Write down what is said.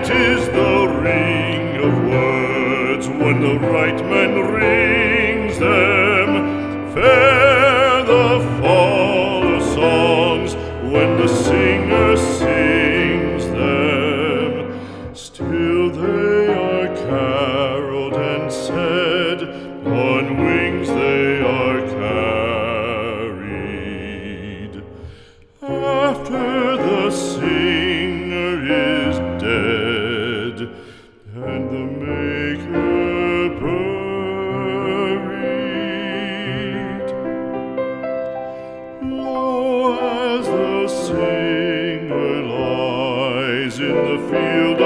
is the ring of words when the right man rings them. Fair the fall of songs when the singer sings them. Still they are caroled and said, on wings they are carried. After the singer is dead and the maker buried, lo, as the singer lies in the field